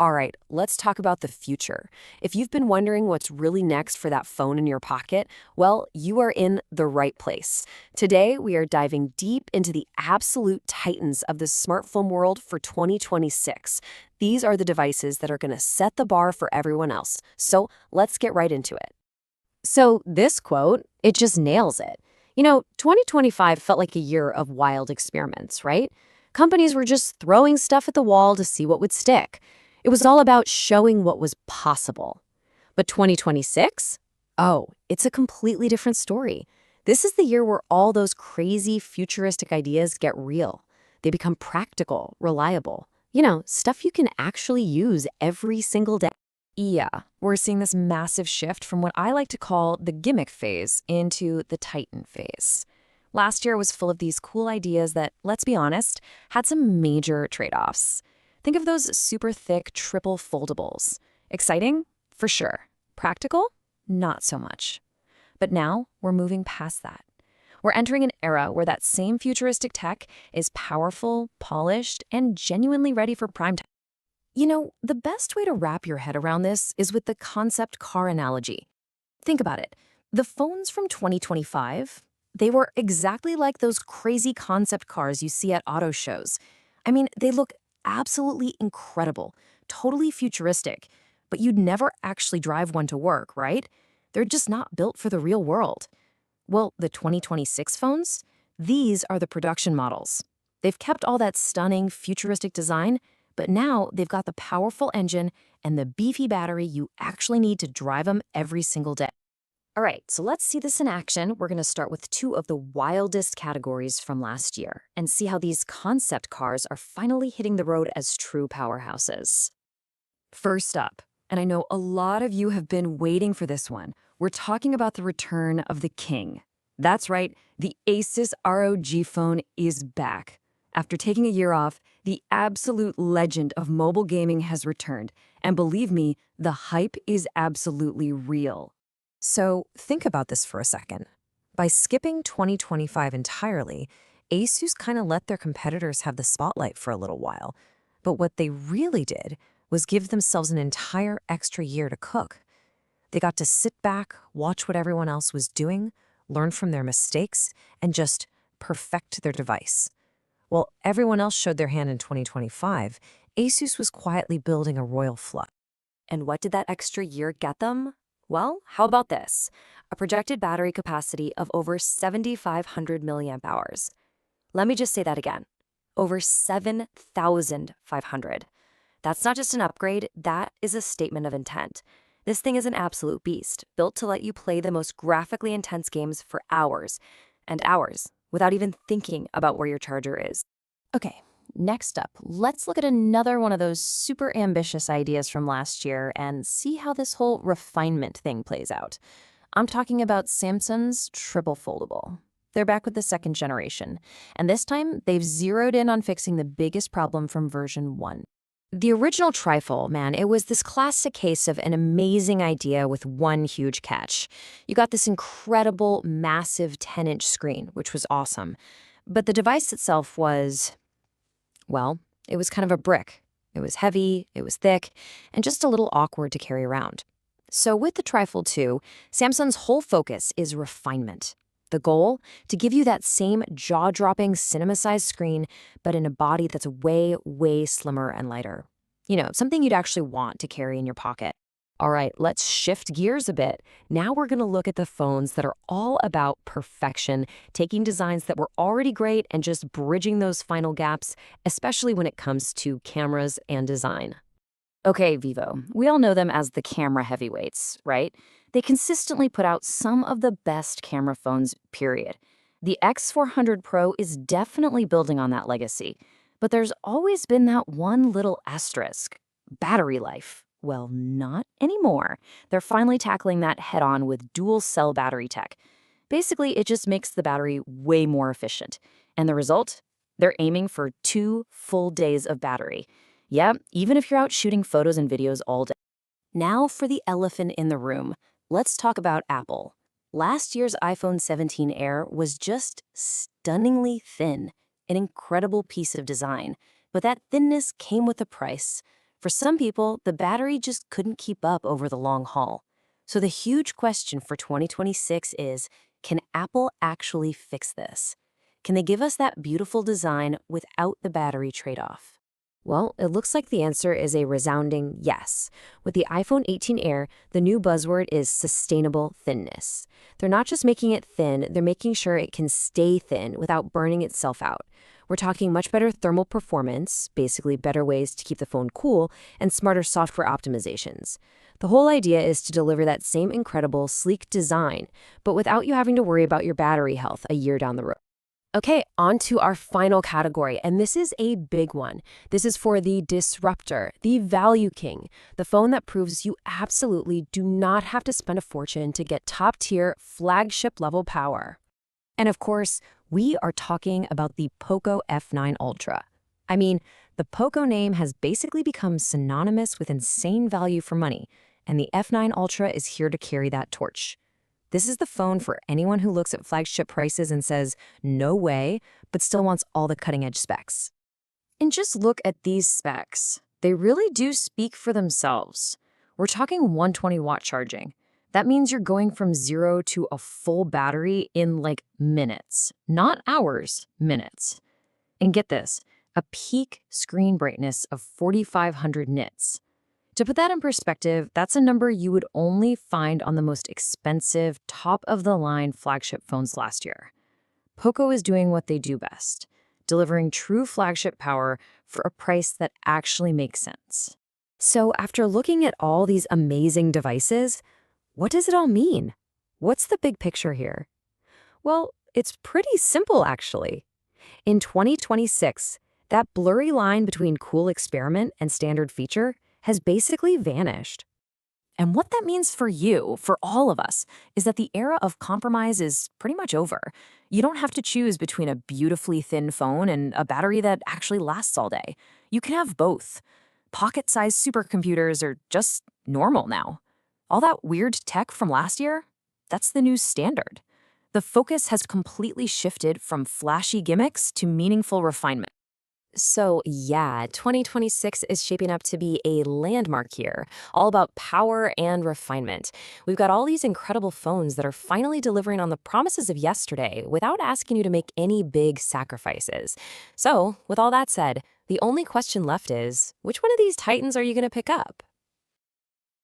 All right, let's talk about the future. If you've been wondering what's really next for that phone in your pocket, well, you are in the right place. Today, we are diving deep into the absolute titans of the smartphone world for 2026. These are the devices that are going to set the bar for everyone else. So let's get right into it. So this quote, it just nails it. 2025 felt like a year of wild experiments, right? Companies were just throwing stuff at the wall to see what would stick. It was all about showing what was possible. But 2026? Oh, it's a completely different story. This is the year where all those crazy futuristic ideas get real. They become practical, reliable. Stuff you can actually use every single day. Yeah, we're seeing this massive shift from what I like to call the gimmick phase into the titan phase. Last year was full of these cool ideas that, let's be honest, had some major trade-offs. Think of those super thick triple-foldables. Exciting? For sure. Practical? Not so much. But now we're moving past that. We're entering an era where that same futuristic tech is powerful, polished, and genuinely ready for prime time. The best way to wrap your head around this is with the concept car analogy. Think about it. The phones from 2025, they were exactly like those crazy concept cars you see at auto shows. They look absolutely incredible, totally futuristic, but you'd never actually drive one to work, right? They're just not built for the real world. Well, the 2026 phones, these are the production models. They've kept all that stunning, futuristic design, but now they've got the powerful engine and the beefy battery you actually need to drive them every single day. All right, so let's see this in action. We're going to start with two of the wildest categories from last year and see how these concept cars are finally hitting the road as true powerhouses. First up, and I know a lot of you have been waiting for this one, we're talking about the return of the king. That's right, the Asus ROG Phone is back. After taking a year off, the absolute legend of mobile gaming has returned, and believe me, the hype is absolutely real. So think about this for a second. By skipping 2025 entirely, Asus kind of let their competitors have the spotlight for a little while. But what they really did was give themselves an entire extra year to cook. They got to sit back, watch what everyone else was doing, learn from their mistakes, and just perfect their device. While everyone else showed their hand in 2025, Asus was quietly building a royal flush. And what did that extra year get them? Well, how about this? A projected battery capacity of over 7,500 milliamp hours. Let me just say that again. Over 7,500. That's not just an upgrade, that is a statement of intent. This thing is an absolute beast, built to let you play the most graphically intense games for hours and hours without even thinking about where your charger is. Okay, next up, let's look at another one of those super ambitious ideas from last year and see how this whole refinement thing plays out. I'm talking about Samsung's triple-foldable. They're back with the second generation, and this time they've zeroed in on fixing the biggest problem from version 1. The original Trifold, man, it was this classic case of an amazing idea with one huge catch. You got this incredible, massive 10-inch screen, which was awesome. But the device itself was, well, it was kind of a brick. It was heavy, it was thick, and just a little awkward to carry around. So with the Trifold 2, Samsung's whole focus is refinement. The goal? To give you that same jaw-dropping cinema-sized screen, but in a body that's way, way slimmer and lighter. Something you'd actually want to carry in your pocket. All right, let's shift gears a bit. Now we're going to look at the phones that are all about perfection, taking designs that were already great and just bridging those final gaps, especially when it comes to cameras and design. Okay, Vivo, we all know them as the camera heavyweights, right? They consistently put out some of the best camera phones, period. The X400 Pro is definitely building on that legacy, but there's always been that one little asterisk: battery life. Well, not anymore. They're finally tackling that head-on with dual-cell battery tech. Basically, it just makes the battery way more efficient. And the result? They're aiming for 2 full days of battery. Yeah, even if you're out shooting photos and videos all day. Now for the elephant in the room. Let's talk about Apple. Last year's iPhone 17 Air was just stunningly thin, an incredible piece of design. But that thinness came with a price. For some people, the battery just couldn't keep up over the long haul. So the huge question for 2026 is, can Apple actually fix this? Can they give us that beautiful design without the battery trade-off? Well, it looks like the answer is a resounding yes. With the iPhone 18 Air, the new buzzword is sustainable thinness. They're not just making it thin, they're making sure it can stay thin without burning itself out. We're talking much better thermal performance, basically better ways to keep the phone cool, and smarter software optimizations. The whole idea is to deliver that same incredible, sleek design, but without you having to worry about your battery health a year down the road. Okay, on to our final category, and this is a big one. This is for the disruptor, the value king, the phone that proves you absolutely do not have to spend a fortune to get top-tier, flagship-level power. And of course, we are talking about the Poco F9 Ultra. I mean, the Poco name has basically become synonymous with insane value for money, and the F9 Ultra is here to carry that torch. This is the phone for anyone who looks at flagship prices and says, no way, but still wants all the cutting-edge specs. And just look at these specs. They really do speak for themselves. We're talking 120-watt charging. That means you're going from 0 to a full battery in like minutes, not hours, minutes. And get this, a peak screen brightness of 4,500 nits. To put that in perspective, that's a number you would only find on the most expensive, top-of-the-line flagship phones last year. Poco is doing what they do best, delivering true flagship power for a price that actually makes sense. So after looking at all these amazing devices, what does it all mean? What's the big picture here? Well, it's pretty simple, actually. In 2026, that blurry line between cool experiment and standard feature has basically vanished. And what that means for you, for all of us, is that the era of compromise is pretty much over. You don't have to choose between a beautifully thin phone and a battery that actually lasts all day. You can have both. Pocket-sized supercomputers are just normal now. All that weird tech from last year, that's the new standard. The focus has completely shifted from flashy gimmicks to meaningful refinement. So yeah, 2026 is shaping up to be a landmark year, all about power and refinement. We've got all these incredible phones that are finally delivering on the promises of yesterday without asking you to make any big sacrifices. So, with all that said, the only question left is, which one of these titans are you going to pick up?